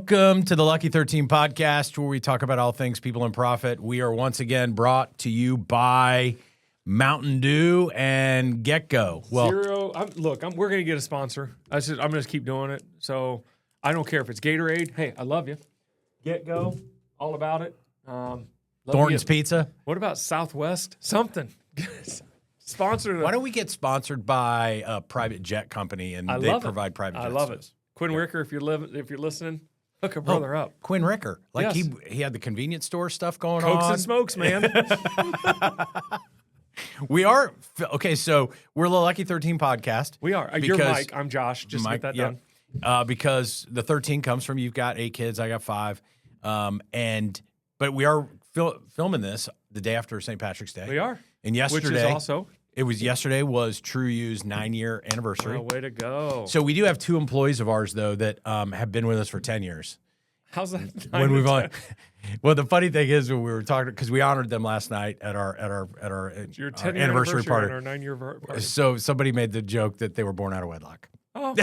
Welcome to the Lucky 13 podcast, where we talk about all things people and profit. We are once again brought to you by Mountain Dew and Get-Go. Well, we're going to get a sponsor. I'm going to keep doing it. So I don't care if it's Gatorade. Hey, I love you. Get-Go, all about it. Thornton's Pizza. What about Southwest? Something. Sponsor. Why don't we get sponsored by a private jet company and they provide private jets? I love it. Quinn Ricker, if you're listening, hook a brother up. Quinn Ricker. Like yes. he had the convenience store stuff going Cokes on. and smokes, man. We are. Okay, so we're the Lucky 13 podcast. We are. You're Mike. I'm Josh. Just Mike, get that done. Because the 13 comes from you've got 8 kids, I got 5. But we are filming this the day after St. Patrick's Day. We are. And yesterday. Which is also. Yesterday was True U's 9-year anniversary. Oh, way to go. So we do have 2 employees of ours, though, that have been with us for 10 years. How's that? Well, the funny thing is when we were talking, because we honored them last night at our Your 10-year anniversary party. Our 9-year party. So somebody made the joke that they were born out of wedlock. Oh,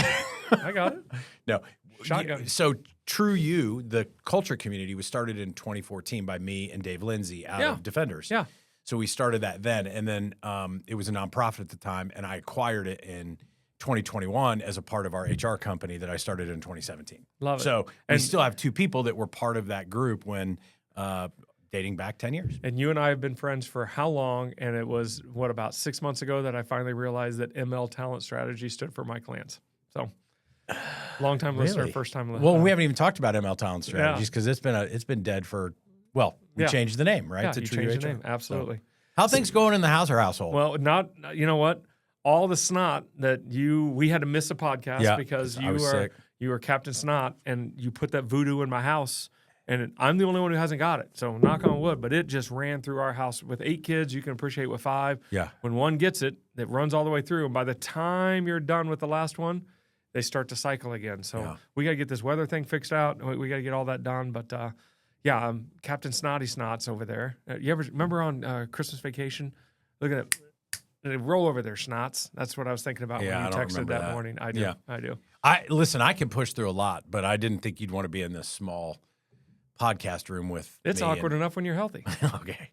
I got it. No. Shotgun. So True U, the culture community, was started in 2014 by me and Dave Lindsay out of Defenders. Yeah. So we started that then, and then it was a nonprofit at the time, and I acquired it in 2021 as a part of our HR company that I started in 2017. Love it. So we still have 2 people that were part of that group when dating back 10 years. And you and I have been friends for how long? And it was, about 6 months ago that I finally realized that ML Talent Strategy stood for Mike Lantz. So long-time listener, first-time listener. Well, we haven't even talked about ML Talent Strategies because it's been dead for... Well, we changed the name, right? Yeah, to you True changed the HR. name. Absolutely. So, how things going in the Hauser household? Well, you know what? All the snot that we had to miss a podcast because you were Captain Snot and you put that voodoo in my house and I'm the only one who hasn't got it. So knock on wood, but it just ran through our house with 8 kids. You can appreciate with 5. Yeah. When one gets it, it runs all the way through. And by the time you're done with the last one, they start to cycle again. So we got to get this weather thing fixed out. We got to get all that done. But, Captain Snotty Snots over there. You ever remember on Christmas Vacation? Look at it. They roll over their snots. That's what I was thinking about when you texted that morning. I do. Yeah. I do. Listen, I can push through a lot, but I didn't think you'd want to be in this small podcast room with It's me awkward enough when you're healthy. Okay.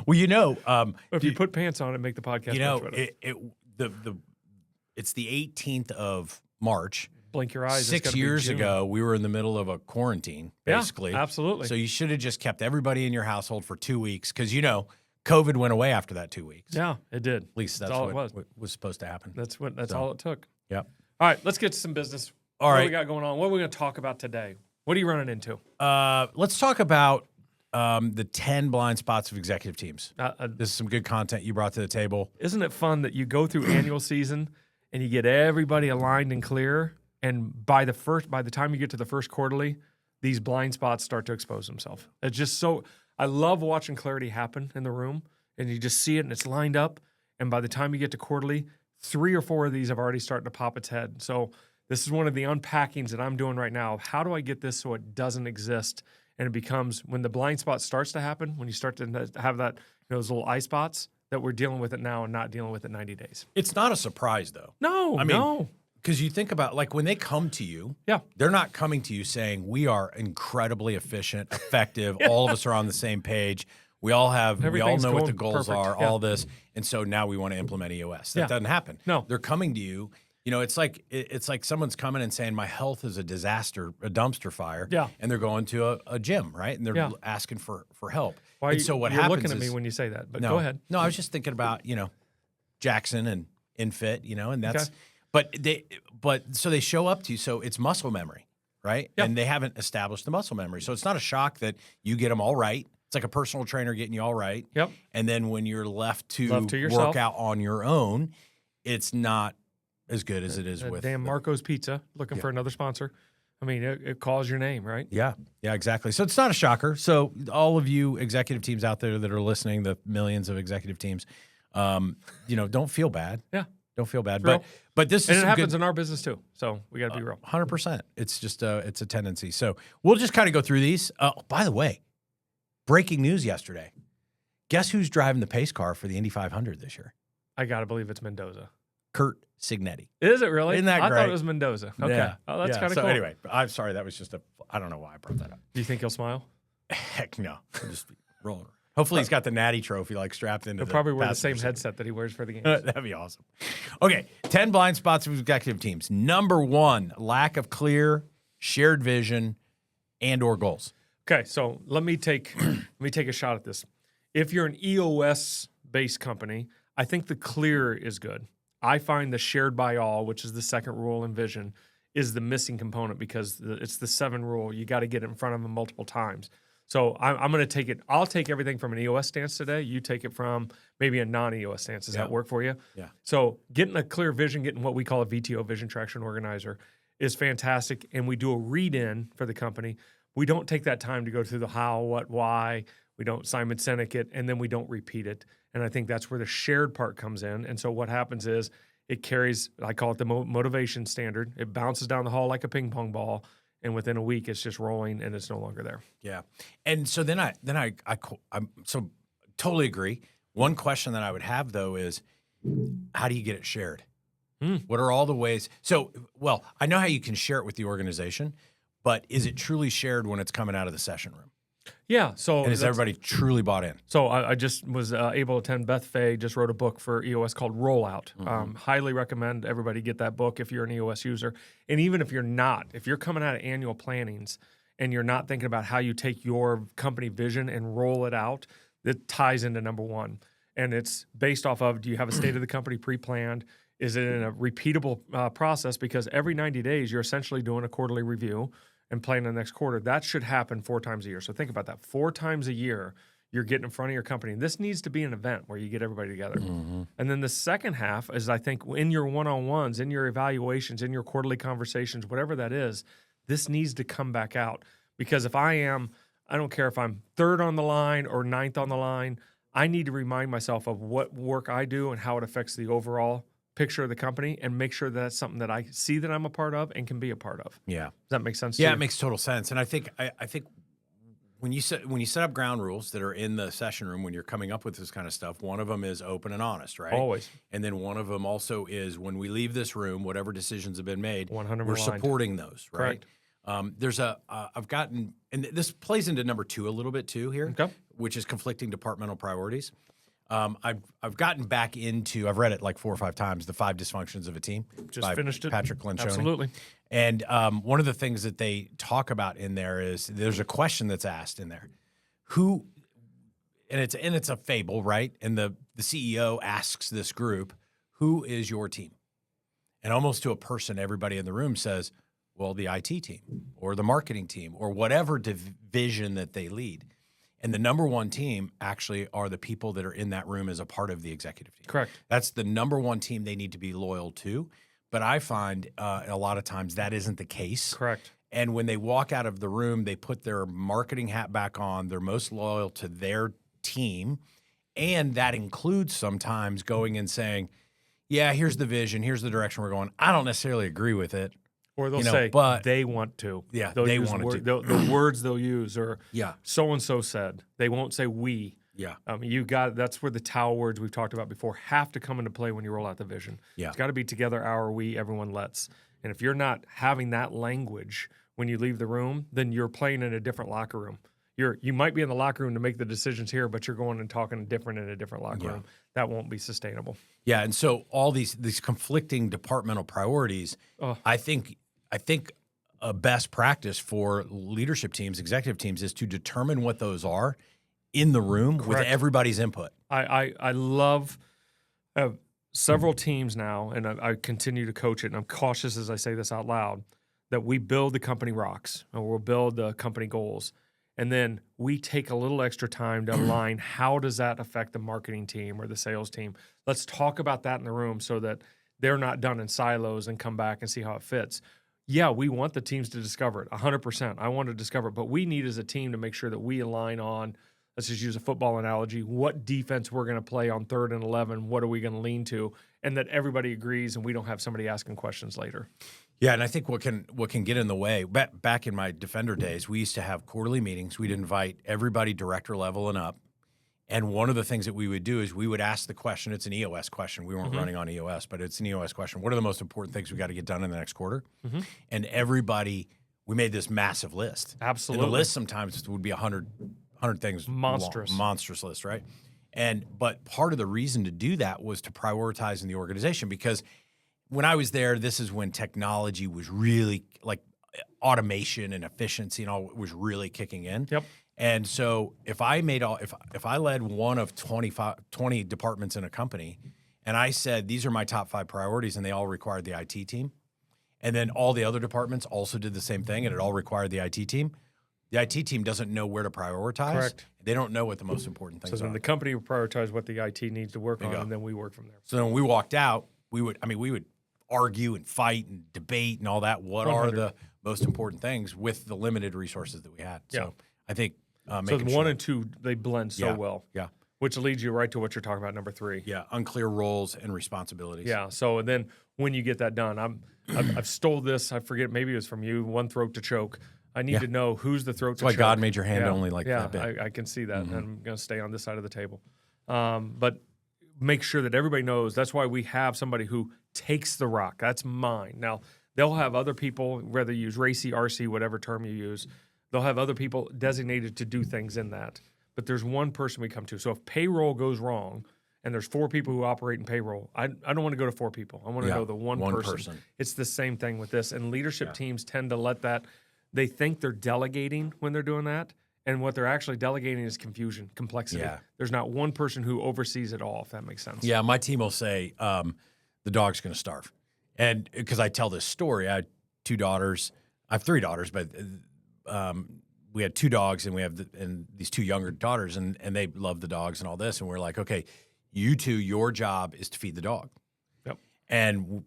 Well, if you put pants on, it make the podcast much better. It's the 18th of March. Blink your eyes. 6 years ago, we were in the middle of a quarantine, basically. Yeah, absolutely. So you should have just kept everybody in your household for 2 weeks because, COVID went away after that 2 weeks. Yeah, it did. At least that's all what was supposed to happen. That's all it took. Yep. All right, let's get to some business. All right. What we got going on? What are we going to talk about today? What are you running into? Let's talk about the 10 blind spots of executive teams. This is some good content you brought to the table. Isn't it fun that you go through annual season and you get everybody aligned and clear, and by the time you get to the first quarterly, these blind spots start to expose themselves. It's just so I love watching clarity happen in the room, and you just see it and it's lined up. And by the time you get to quarterly, 3 or 4 of these have already started to pop its head. So this is one of the unpackings that I'm doing right now. How do I get this so it doesn't exist? And it becomes when the blind spot starts to happen, when you start to have that those little eye spots, that we're dealing with it now and not dealing with it 90 days. It's not a surprise, though. No. Because you think about, like, when they come to you, they're not coming to you saying, we are incredibly efficient, effective, all of us are on the same page, we all know what the goals are, all this, and so now we want to implement EOS. That doesn't happen. No. They're coming to you. It's like someone's coming and saying, my health is a disaster, a dumpster fire, and they're going to a gym, right? And they're asking for help. You're looking at me when you say that, but go ahead. No, I was just thinking about, Jackson and InFit, and that's... Okay. So they show up to you. So it's muscle memory, right? Yep. And they haven't established the muscle memory. So it's not a shock that you get them all right. It's like a personal trainer getting you all right. Yep. And then when you're left to yourself, work out on your own, it's not as good as it is with damn Marco's Pizza looking for another sponsor. I mean, it calls your name, right? Yeah, exactly. So it's not a shocker. So all of you executive teams out there that are listening, the millions of executive teams, don't feel bad. Yeah. Don't feel bad, but this is and it happens in our business too. So we got to be real. 100%. It's just it's a tendency. So we'll just kind of go through these. By the way, breaking news yesterday. Guess who's driving the pace car for the Indy 500 this year? I got to believe it's Mendoza. Kurt Signetti. Is it really? Isn't that I great? thought it was Mendoza. Okay. Yeah. Oh, that's kind of so cool. Anyway, I'm sorry. That was just I don't know why I brought that up. Do you think he'll smile? Heck no. I'm just rolling. Hopefully he's got the Natty trophy strapped into He'll probably wear the same seat. headset that he wears for the games. That'd be awesome. Okay, 10 blind spots of executive teams. Number 1, lack of clear, shared vision, and or goals. Okay, so let me take a shot at this. If you're an EOS-based company, I think the clear is good. I find the shared by all, which is the second rule in vision, is the missing component because it's the 7 rule. You got to get it in front of them multiple times. So I'm going to take it. I'll take everything from an EOS stance today. You take it from maybe a non-EOS stance. Does that work for you? Yeah. So getting a clear vision, getting what we call a VTO, Vision Traction Organizer, is fantastic. And we do a read-in for the company. We don't take that time to go through the how, what, why. We don't Simon Sinek it, and then we don't repeat it. And I think that's where the shared part comes in. And so what happens is it carries, I call it the motivation standard. It bounces down the hall like a ping pong ball. And within a week, it's just rolling, and it's no longer there. Yeah, and so then I'm so totally agree. One question that I would have though is, how do you get it shared? What are all the ways? So, well, I know how you can share it with the organization, but is it truly shared when it's coming out of the session room? Yeah. So and is everybody truly bought in? So I just was able to attend. Beth Fay just wrote a book for EOS called Rollout. Highly recommend everybody get that book if you're an EOS user. And even if you're not, if you're coming out of annual plannings and you're not thinking about how you take your company vision and roll it out, that ties into number 1. And it's based off of, do you have a state of the company pre-planned? Is it in a repeatable process? Because every 90 days, you're essentially doing a quarterly review and planning the next quarter. That should happen 4 times a year. So think about that. 4 times a year, you're getting in front of your company. And this needs to be an event where you get everybody together. And then the second half is, I think, in your one-on-ones, in your evaluations, in your quarterly conversations, whatever that is, this needs to come back out. Because if I don't care if I'm 3rd on the line or 9th on the line, I need to remind myself of what work I do and how it affects the overall picture of the company, and make sure that that's something that I see that I'm a part of and can be a part of. Yeah. Does that make sense to you? Yeah, it makes total sense. And I think when you set up ground rules that are in the session room when you're coming up with this kind of stuff, one of them is open and honest, right? Always. And then one of them also is, when we leave this room, whatever decisions have been made, 100% we're supporting those, right? Correct. I've gotten, and this plays into number 2 a little bit too here, which is conflicting departmental priorities. I've gotten back into, I've read it like 4 or 5 times, The Five Dysfunctions of a Team. Just finished it. Patrick Lencioni. Absolutely. And one of the things that they talk about in there is, there's a question that's asked in there. And it's a fable, right? And the CEO asks this group, who is your team? And almost to a person, everybody in the room says, well, the IT team or the marketing team or whatever division that they lead. And the number 1 team actually are the people that are in that room as a part of the executive team. Correct. That's the number 1 team they need to be loyal to. But I find a lot of times that isn't the case. Correct. And when they walk out of the room, they put their marketing hat back on. They're most loyal to their team. And that includes sometimes going and saying, yeah, here's the vision. Here's the direction we're going. I don't necessarily agree with it. Or they'll say, but they want to. Yeah, they want to. The words they'll use are, so-and-so said. They won't say we. Yeah. That's where the Tao words we've talked about before have to come into play when you roll out the vision. Yeah. It's got to be together, our, we, everyone, let's. And if you're not having that language when you leave the room, then you're playing in a different locker room. You might be in the locker room to make the decisions here, but you're going and talking different in a different locker room. That won't be sustainable. Yeah, and so all these conflicting departmental priorities, I think a best practice for leadership teams, executive teams, is to determine what those are in the room with everybody's input. I love several teams now, and I continue to coach it, and I'm cautious as I say this out loud, that we build the company rocks, and we'll build the company goals, and then we take a little extra time to align how does that affect the marketing team or the sales team. Let's talk about that in the room so that they're not done in silos and come back and see how it fits. Yeah, we want the teams to discover it, 100%. I want to discover it, but we need as a team to make sure that we align on, let's just use a football analogy, what defense we're going to play on 3rd and 11, what are we going to lean to, and that everybody agrees and we don't have somebody asking questions later. Yeah, and I think what can get in the way, back in my Defender days, we used to have quarterly meetings. We'd invite everybody director level and up, And one of the things that we would do is we would ask the question. It's an EOS question. We weren't running on EOS, but it's an EOS question. What are the most important things we got to get done in the next quarter? And everybody, we made this massive list. Absolutely. And the list sometimes would be 100 things. Monstrous. Monstrous list, right? But part of the reason to do that was to prioritize in the organization, because when I was there, this is when technology was really, like, automation and efficiency and all was really kicking in. Yep. And so if I led one of 20 departments in a company, and I said, these are my top 5 priorities, and they all required the IT team, and then all the other departments also did the same thing, and it all required the IT team, the IT team doesn't know where to prioritize. Correct. They don't know what the most important things are. So then the company would prioritize what the IT needs to work on, and then we work from there. So when we walked out, we would argue and fight and debate and all that. What 100. Are the most important things with the limited resources that we had? So I think so 1 and 2, they blend so well. Yeah. Which leads you right to what you're talking about, number 3. Yeah, unclear roles and responsibilities. Yeah. So and then when you get that done, I've stole this. I forget. Maybe it was from you. One throat to choke. I need to know who's the throat to choke. That's why God made your hand only like that big. I can see that. And I'm going to stay on this side of the table. But make sure that everybody knows. That's why we have somebody who takes the rock. That's mine. Now, they'll have other people, whether you use RACI, RC, whatever term you use, they'll have other people designated to do things in that. But there's one person we come to. So if payroll goes wrong, and there's 4 people who operate in payroll, I don't want to go to 4 people. I want to go to one person. It's the same thing with this. And leadership teams tend to let that, they think they're delegating when they're doing that. And what they're actually delegating is confusion, complexity. Yeah. There's not one person who oversees it all, if that makes sense. Yeah, my team will say, the dog's going to starve. And because I tell this story, I had 2 daughters. I have 3 daughters, but we had 2 dogs, and we have these 2 younger daughters, and they love the dogs and all this. And we're like, okay, you 2, your job is to feed the dog. Yep. And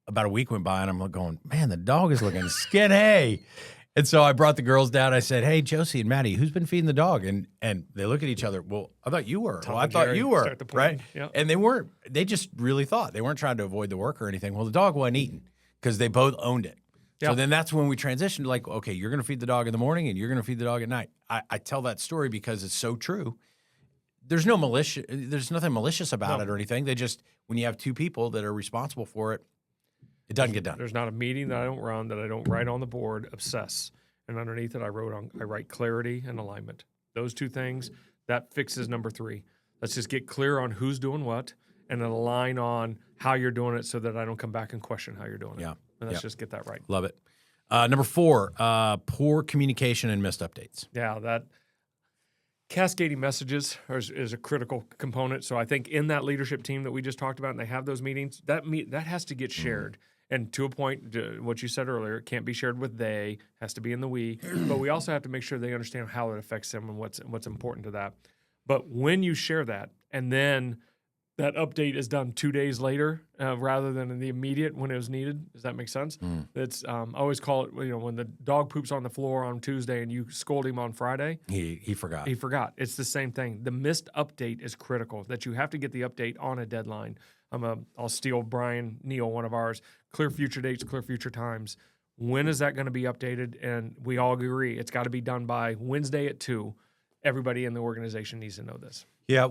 about a week went by, and I'm going, man, the dog is looking skinny. And so I brought the girls down. I said, hey, Josie and Maddie, who's been feeding the dog? And they look at each other. Well, I thought you were. I thought you were. Right? Yep. And they weren't. They just really thought. They weren't trying to avoid the work or anything. Well, the dog wasn't eating because they both owned it. Yep. So then that's when we transitioned to, like, okay, you're going to feed the dog in the morning and you're going to feed the dog at night. I tell that story because it's so true. There's no malicious. There's nothing malicious about it or anything. They just, when you have 2 people that are responsible for it, it doesn't get done. There's not a meeting that I don't run that I don't write on the board, obsess. And underneath it, I write clarity and alignment. Those 2 things, that fixes number 3. Let's just get clear on who's doing what and then align on how you're doing it so that I don't come back and question how you're doing it. Yeah. And let's just get that right. Love it. Number 4, poor communication and missed updates. Yeah, that cascading messages is a critical component. So I think in that leadership team that we just talked about, and they have those meetings, that has to get shared. And to a point, what you said earlier, it can't be shared with they, has to be in the we. But we also have to make sure they understand how it affects them and what's important to that. But when you share that, and then that update is done 2 days later rather than in the immediate when it was needed, does that make sense? It's I always call it, when the dog poops on the floor on Tuesday and you scold him on Friday. He forgot. He forgot. It's the same thing. The missed update is critical, that you have to get the update on a deadline. I'll steal Brian Neal, one of ours, clear future dates, clear future times. When is that going to be updated? And we all agree it's got to be done by Wednesday at 2. Everybody in the organization needs to know this. Yeah,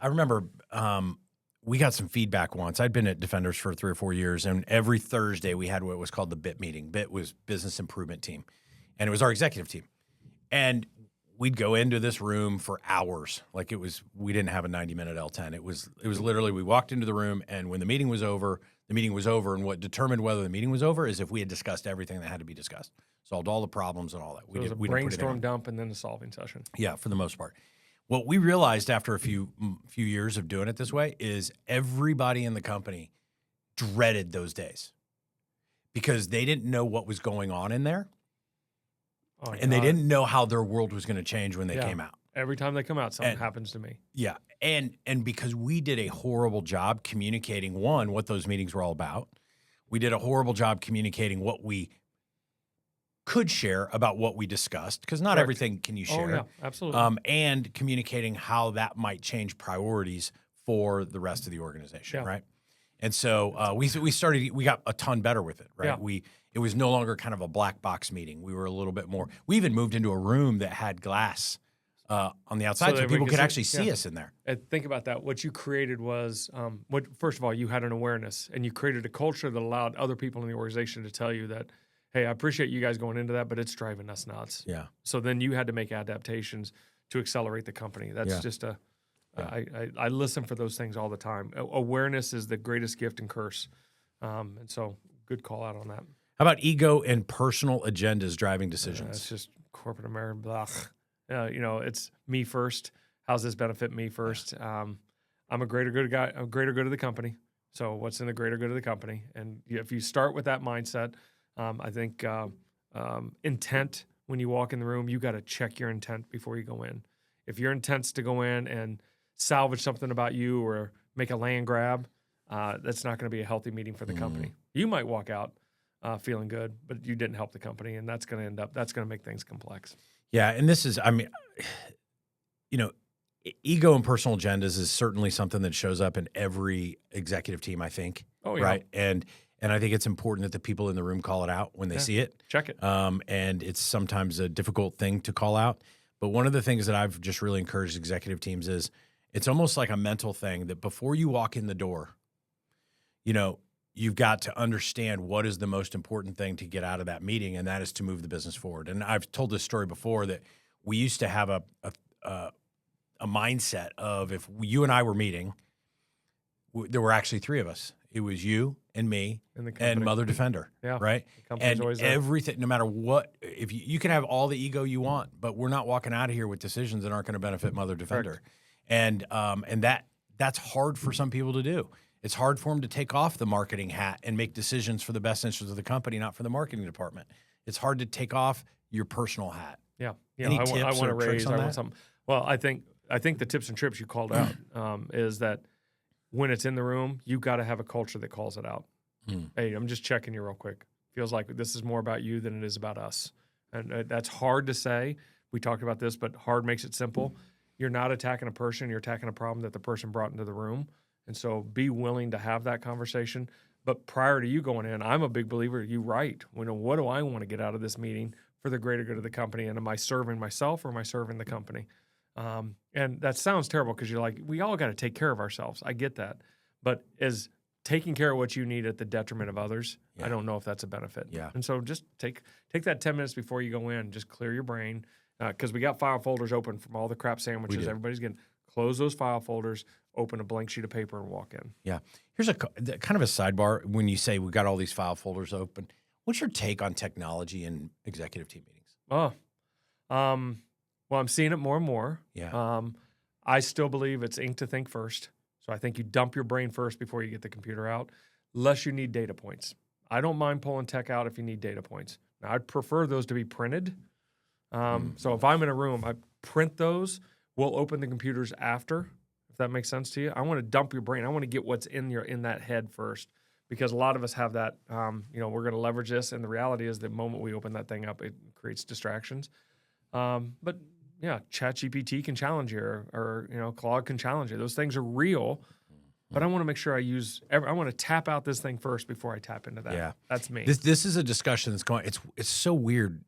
I remember we got some feedback once. I'd been at Defenders for 3 or 4 years, and every Thursday we had what was called the BIT meeting. BIT was Business Improvement Team, and it was our executive team. And we'd go into this room for hours. Like we didn't have a 90-minute L10. It was literally, we walked into the room, and when the meeting was over, and what determined whether the meeting was over is if we had discussed everything that had to be discussed, solved all the problems and all that. So it was a brainstorm dump and then a solving session. Yeah, for the most part. What we realized after a few years of doing it this way is everybody in the company dreaded those days because they didn't know what was going on in there. Oh, and they didn't know how their world was going to change when they came out. Every time they come out, something happens to me. Yeah. And because we did a horrible job communicating, one, what those meetings were all about. We did a horrible job communicating what we could share about what we discussed, because not everything can you share. Oh, yeah, absolutely. And communicating how that might change priorities for the rest of the organization, right? And so we got a ton better with it, right? Yeah. It was no longer kind of a black box meeting. We were a little bit more. We even moved into a room that had glass on the outside, so people could actually see us in there. And think about that. What you created was, first of all, you had an awareness, and you created a culture that allowed other people in the organization to tell you that, hey, I appreciate you guys going into that, but it's driving us nuts. Yeah. So then you had to make adaptations to accelerate the company. That's just I listen for those things all the time. Awareness is the greatest gift and curse. And so good call out on that. How about ego and personal agendas driving decisions? It's just corporate America, blah. It's me first. How's this benefit me first? I'm a greater good guy. I'm a greater good of the company. So what's in the greater good of the company? And if you start with that mindset, I think intent, when you walk in the room, you got to check your intent before you go in. If your intent's to go in and salvage something about you or make a land grab, that's not going to be a healthy meeting for the company. You might walk out feeling good, but you didn't help the company, and that's going to make things complex. Yeah, and this is, ego and personal agendas is certainly something that shows up in every executive team, I think. Oh, yeah. Right? And I think it's important that the people in the room call it out when they see it. Check it. And it's sometimes a difficult thing to call out. But one of the things that I've just really encouraged executive teams is it's almost like a mental thing that before you walk in the door, you've got to understand what is the most important thing to get out of that meeting, and that is to move the business forward. And I've told this story before that we used to have a mindset of if you and I were meeting, there were actually three of us. It was you and me and Mother Defender, right? And everything, no matter what, if you can have all the ego you want, but we're not walking out of here with decisions that aren't going to benefit Mother Defender. Correct. And that's hard for some people to do. It's hard for them to take off the marketing hat and make decisions for the best interest of the company, not for the marketing department. It's hard to take off your personal hat. Yeah. Any tips I want to raise. on I that? want something. Well, I think the tips and trips you called out is that when it's in the room, you got to have a culture that calls it out. Hey, I'm just checking you real quick. Feels like this is more about you than it is about us, and that's hard to say. We talked about this, but hard makes it simple. You're not attacking a person; you're attacking a problem that the person brought into the room. And so be willing to have that conversation. But prior to you going in, I'm a big believer, you write. What do I want to get out of this meeting for the greater good of the company? And am I serving myself or am I serving the company? And that sounds terrible because you're like, we all got to take care of ourselves. I get that. But is taking care of what you need at the detriment of others, I don't know if that's a benefit. Yeah. And so just take that 10 minutes before you go in. Just clear your brain because we got file folders open from all the crap sandwiches everybody's getting. Close those file folders, open a blank sheet of paper, and walk in. Yeah. Here's a kind of a sidebar. When you say we've got all these file folders open, what's your take on technology in executive team meetings? Well, I'm seeing it more and more. Yeah. I still believe it's ink to think first. So I think you dump your brain first before you get the computer out, unless you need data points. I don't mind pulling tech out if you need data points. Now, I'd prefer those to be printed. So if I'm in a room, I print those. We'll open the computers after, if that makes sense to you. I want to dump your brain. I want to get what's in that head first, because a lot of us have that. We're going to leverage this, and the reality is, the moment we open that thing up, it creates distractions. But yeah, ChatGPT can challenge you, or Claude can challenge you. Those things are real, but I want to make sure I want to tap out this thing first before I tap into that. Yeah, that's me. This is a discussion that's going. It's so weird.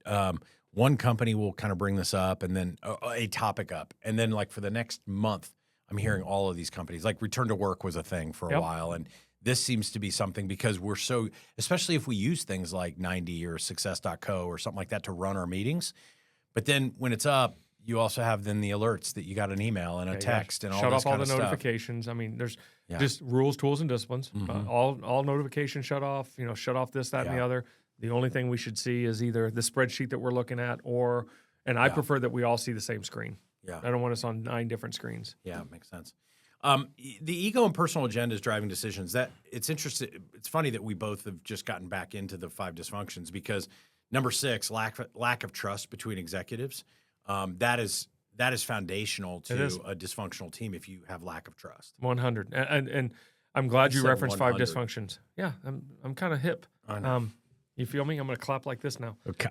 One company will kind of bring this up, and then a topic up, and then like for the next month, I'm hearing all of these companies. Like return to work was a thing for a while, and this seems to be something because we're so, especially if we use things like 90 or Success.co or something like that to run our meetings. But then when it's up, you also have then the alerts that you got an email and a text and all this kind of stuff. Shut off all the notifications. I mean, there's just rules, tools, and disciplines. All notifications shut off. Shut off this, that, and the other. The only thing we should see is either the spreadsheet that we're looking at, I prefer that we all see the same screen. Yeah, I don't want us on 9 different screens. Yeah, makes sense. The ego and personal agendas driving decisions. That it's interesting. It's funny that we both have just gotten back into the 5 dysfunctions because number 6, lack of trust between executives. That is foundational to a dysfunctional team if you have lack of trust. 100. And I'm glad you referenced 5 dysfunctions. Yeah, I'm kind of hip. I know. You feel me? I'm going to clap like this now. Okay.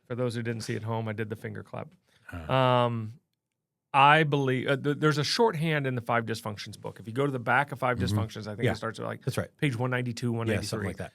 For those who didn't see at home, I did the finger clap. I believe there's a shorthand in the 5 dysfunctions book. If you go to the back of 5 dysfunctions, I think it starts at that's right. page 192, 193. Yeah, something like that.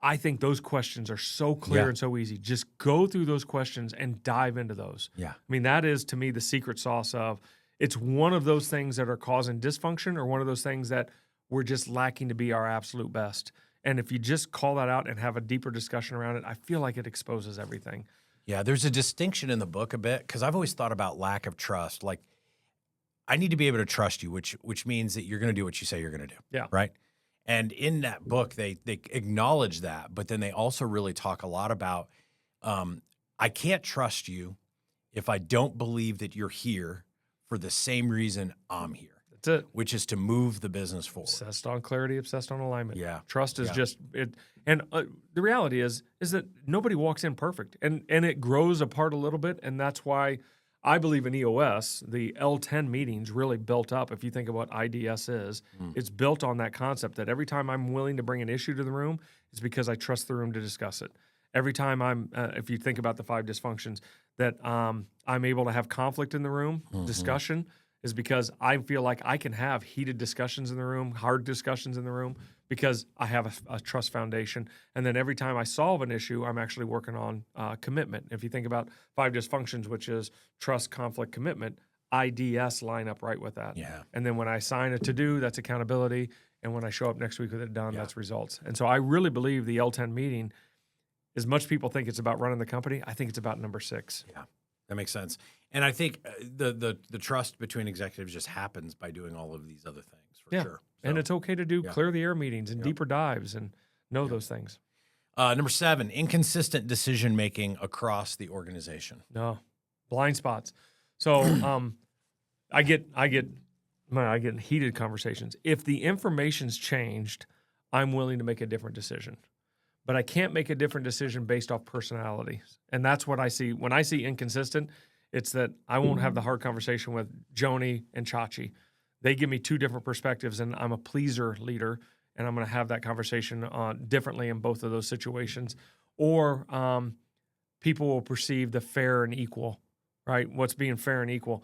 I think those questions are so clear and so easy. Just go through those questions and dive into those. Yeah. I mean, that is, to me, the secret sauce of it's one of those things that are causing dysfunction or one of those things that we're just lacking to be our absolute best. And if you just call that out and have a deeper discussion around it, I feel like it exposes everything. Yeah, there's a distinction in the book a bit because I've always thought about lack of trust. Like, I need to be able to trust you, which means that you're going to do what you say you're going to do. Yeah. Right. And in that book, they acknowledge that, but then they also really talk a lot about I can't trust you if I don't believe that you're here for the same reason I'm here. That's it. Which is to move the business forward. Obsessed on clarity, obsessed on alignment. Yeah. Trust is just it. And the reality is that nobody walks in perfect, and it grows apart a little bit, and that's why I believe in EOS, the L10 meetings really built up. If you think of what IDS is, it's built on that concept that every time I'm willing to bring an issue to the room, it's because I trust the room to discuss it. Every time if you think about the 5 dysfunctions, that I'm able to have conflict in the room, discussion, is because I feel like I can have heated discussions in the room, hard discussions in the room, because I have a trust foundation. And then every time I solve an issue, I'm actually working on commitment. If you think about 5 dysfunctions, which is trust, conflict, commitment, IDS line up right with that. Yeah. And then when I sign a to-do, that's accountability. And when I show up next week with it done, that's results. And so I really believe the L10 meeting, as much people think it's about running the company, I think it's about number 6. Yeah, that makes sense. And I think the trust between executives just happens by doing all of these other things, for sure. So, and it's okay to do clear the air meetings and deeper dives and know those things. Number 7, inconsistent decision-making across the organization. No, blind spots. So I get heated conversations. If the information's changed, I'm willing to make a different decision. But I can't make a different decision based off personality. And that's what I see. When I see inconsistent, it's that I won't have the hard conversation with Joni and Chachi. They give me 2 different perspectives, and I'm a pleaser leader, and I'm going to have that conversation differently in both of those situations. Or people will perceive the fair and equal, right? What's being fair and equal?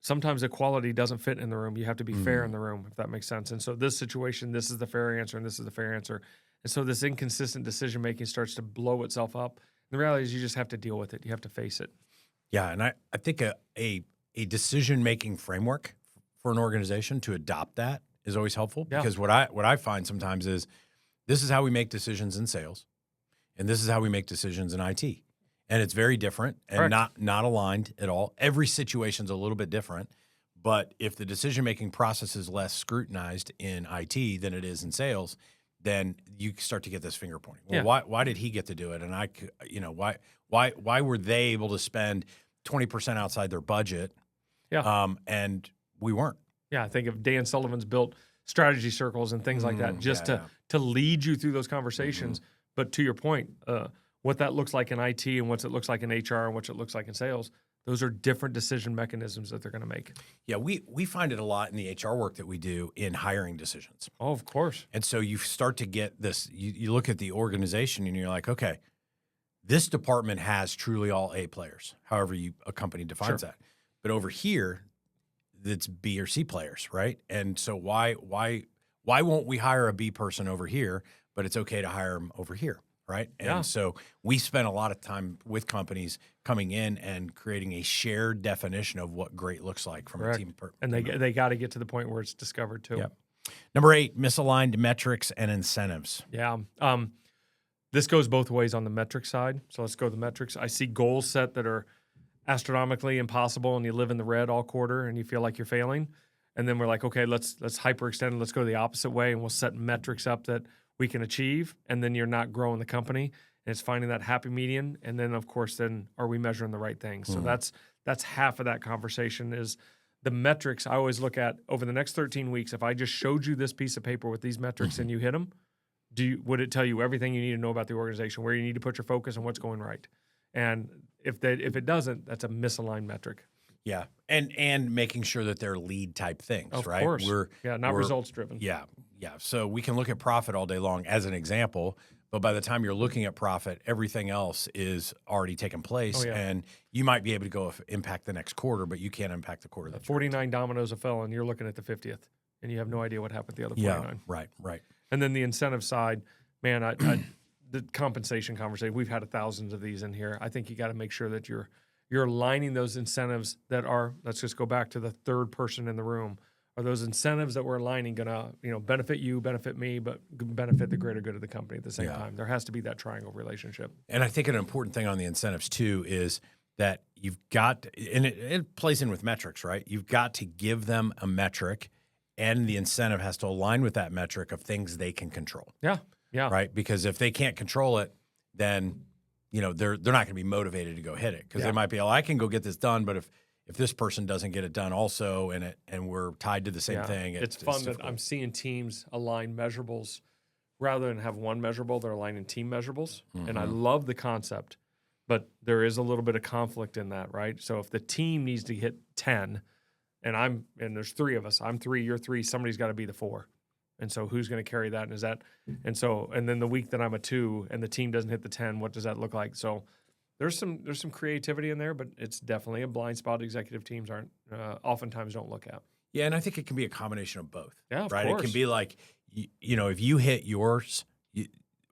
Sometimes equality doesn't fit in the room. You have to be fair in the room, if that makes sense. And so this situation, this is the fair answer, and this is the fair answer. And so this inconsistent decision-making starts to blow itself up. And the reality is you just have to deal with it. You have to face it. Yeah, and I think a decision-making framework for an organization to adopt that is always helpful because what I find sometimes is this is how we make decisions in sales, and this is how we make decisions in IT. And it's very different and not aligned at all. Every situation's a little bit different, but if the decision-making process is less scrutinized in IT than it is in sales, then you start to get this finger pointing. Well, why did he get to do it? And why were they able to spend 20% outside their budget? And we weren't. Yeah, I think of Dan Sullivan's built strategy circles and things like that just to lead you through those conversations. But to your point, what that looks like in IT and what it looks like in HR and what it looks like in sales, those are different decision mechanisms that they're going to make. Yeah, we find it a lot in the HR work that we do in hiring decisions. Oh, of course. And so you start to get this, you look at the organization and you're like, okay, this department has truly all A players, however a company defines that. But over here, it's B or C players, right? And so why won't we hire a B person over here, but it's okay to hire them over here? Right. And so we spend a lot of time with companies coming in and creating a shared definition of what great looks like from a team. And they got to get to the point where it's discovered too. Yep. Number 8, misaligned metrics and incentives. Yeah. This goes both ways on the metric side. So let's go to the metrics. I see goals set that are astronomically impossible and you live in the red all quarter and you feel like you're failing. And then we're like, okay, let's hyperextend. Let's go the opposite way and we'll set metrics up that we can achieve, and then you're not growing the company, and it's finding that happy median. And then, of course, then are we measuring the right things? So that's half of that conversation is the metrics. I always look at over the next 13 weeks, if I just showed you this piece of paper with these metrics and you hit them, would it tell you everything you need to know about the organization, where you need to put your focus and what's going right? And if it doesn't, that's a misaligned metric. Yeah, and making sure that they're lead type things, right? Of course. Not results driven. Yeah. So we can look at profit all day long as an example, but by the time you're looking at profit, everything else is already taken place, and you might be able to go impact the next quarter, but you can't impact the quarter. 49 dominoes have fell, and you're looking at the 50th, and you have no idea what happened to the other 49. Yeah, right. And then the incentive side, man, the compensation conversation. We've had thousands of these in here. I think you got to make sure that you're aligning those incentives that are, let's just go back to the third person in the room. Are those incentives that we're aligning going to, benefit you, benefit me, but benefit the greater good of the company at the same time? There has to be that triangle relationship. And I think an important thing on the incentives too is that you've got, and it plays in with metrics, right? You've got to give them a metric, and the incentive has to align with that metric of things they can control. Yeah. Right? Because if they can't control it, then they're not going to be motivated to go hit it, because they might be, I can go get this done, but if this person doesn't get it done also, and we're tied to the same thing, it's fun that I'm seeing teams align measurables rather than have one measurable. They're aligning team measurables, and I love the concept, but there is a little bit of conflict in that, right? So if the team needs to hit 10, and there's 3 of us, I'm 3, you're 3, somebody's got to be the 4. And so who's going to carry that? And then the week that I'm a 2 and the team doesn't hit the 10, what does that look like? So there's some creativity in there, but it's definitely a blind spot executive teams oftentimes don't look at. Yeah, and I think it can be a combination of both. Yeah, of right? course. It can be like, if you hit yours,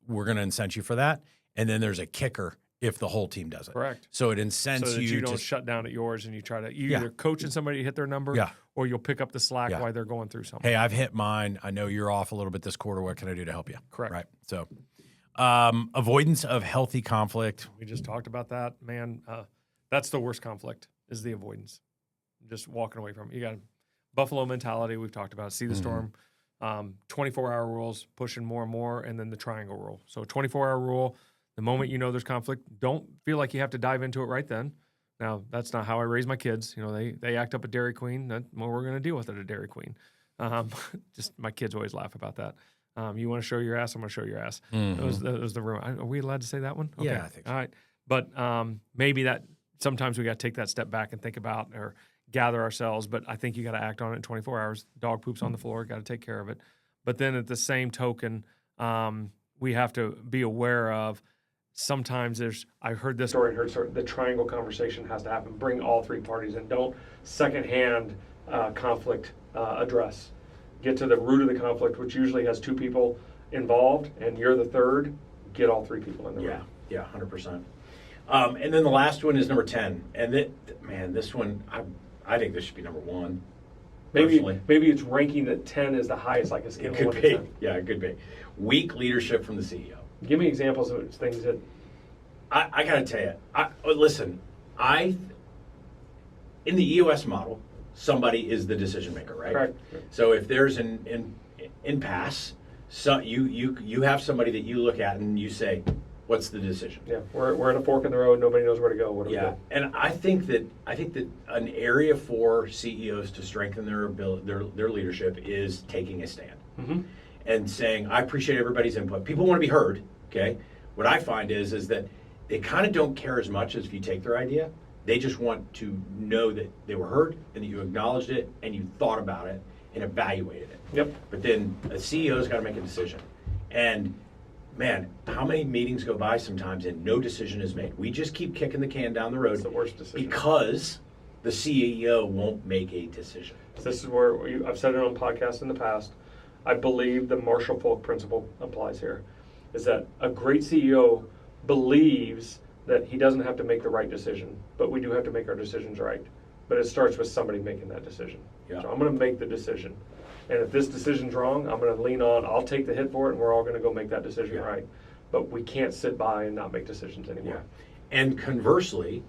we're going to incent you for that. And then there's a kicker if the whole team does it. Correct. So it incents so that you don't to shut down at yours and you try to either coaching somebody to hit their number or you'll pick up the slack while they're going through something. Hey, I've hit mine. I know you're off a little bit this quarter. What can I do to help you? Correct. Right. So avoidance of healthy conflict. We just talked about that, man. That's the worst conflict is the avoidance. Just walking away from it. You got Buffalo mentality. We've talked about see the storm. 24-hour rules, pushing more and more, and then the triangle rule. So 24-hour rule, the moment there's conflict, don't feel like you have to dive into it right then. Now, that's not how I raise my kids. They act up at Dairy Queen. Well, we're going to deal with it at Dairy Queen. Just my kids always laugh about that. You want to show your ass? I'm going to show your ass. Mm-hmm. That was the room. Are we allowed to say that one? Okay. Yeah, I think so. All right. But maybe that sometimes we got to take that step back and think about or gather ourselves. But I think you got to act on it in 24 hours. Dog poops on the floor. Got to take care of it. But then at the same token, we have to be aware of sometimes I heard this story, the triangle conversation has to happen. Bring all 3 parties in. Don't secondhand conflict address. Get to the root of the conflict, which usually has 2 people involved, and you're the third. Get all 3 people in the room. Yeah, 100%. And then the last one is number 10. And this one, I think this should be number 1. Maybe it's ranking that 10 is the highest, like a scale of 1 to 10. Yeah, it could be. Weak leadership from the CEO. Give me examples of things that... I got to tell you, listen, in the EOS model, somebody is the decision maker, right? Correct. So if there's an impasse, so you have somebody that you look at and you say, what's the decision? Yeah, we're at a fork in the road. Nobody knows where to go. What do we do? And I think that an area for CEOs to strengthen their leadership is taking a stand and saying, I appreciate everybody's input. People want to be heard. Okay, what I find is that they kind of don't care as much as if you take their idea. They just want to know that they were heard and that you acknowledged it and you thought about it and evaluated it. Yep. But then a CEO's got to make a decision. And man, how many meetings go by sometimes and no decision is made? We just keep kicking the can down the road. It's the worst decision. Because the CEO won't make a decision. This is where I've said it on podcasts in the past. I believe the Marshall-Falk principle applies here. Is that a great CEO believes that he doesn't have to make the right decision, but we do have to make our decisions right. But it starts with somebody making that decision. Yeah. So I'm going to make the decision. And if this decision's wrong, I'm going to lean on, I'll take the hit for it, and we're all going to go make that decision right. But we can't sit by and not make decisions anymore. Yeah. And conversely,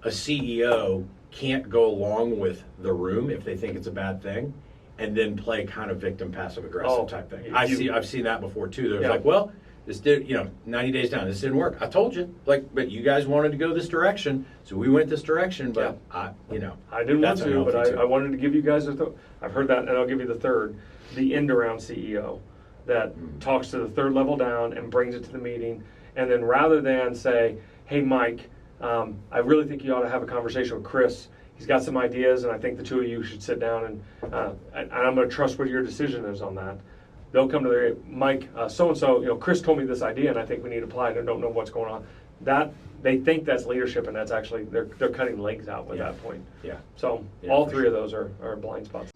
a CEO can't go along with the room if they think it's a bad thing and then play kind of victim passive-aggressive type thing. I've seen that before, too. They're like, well, this did, 90 days down, this didn't work. I told you, but you guys wanted to go this direction, so we went this direction, but I didn't want to, but I wanted to give you guys I've heard that, and I'll give you the third, the end-around CEO that talks to the third level down and brings it to the meeting, and then rather than say, hey, Mike, I really think you ought to have a conversation with Chris. He's got some ideas, and I think the 2 of you should sit down, and I'm going to trust what your decision is on that. They'll come to their Mike, so-and-so, Chris told me this idea, and I think we need to apply it. I don't know what's going on. That they think that's leadership, and that's actually they're cutting legs out with that point. Yeah. So all 3 of those are blind spots.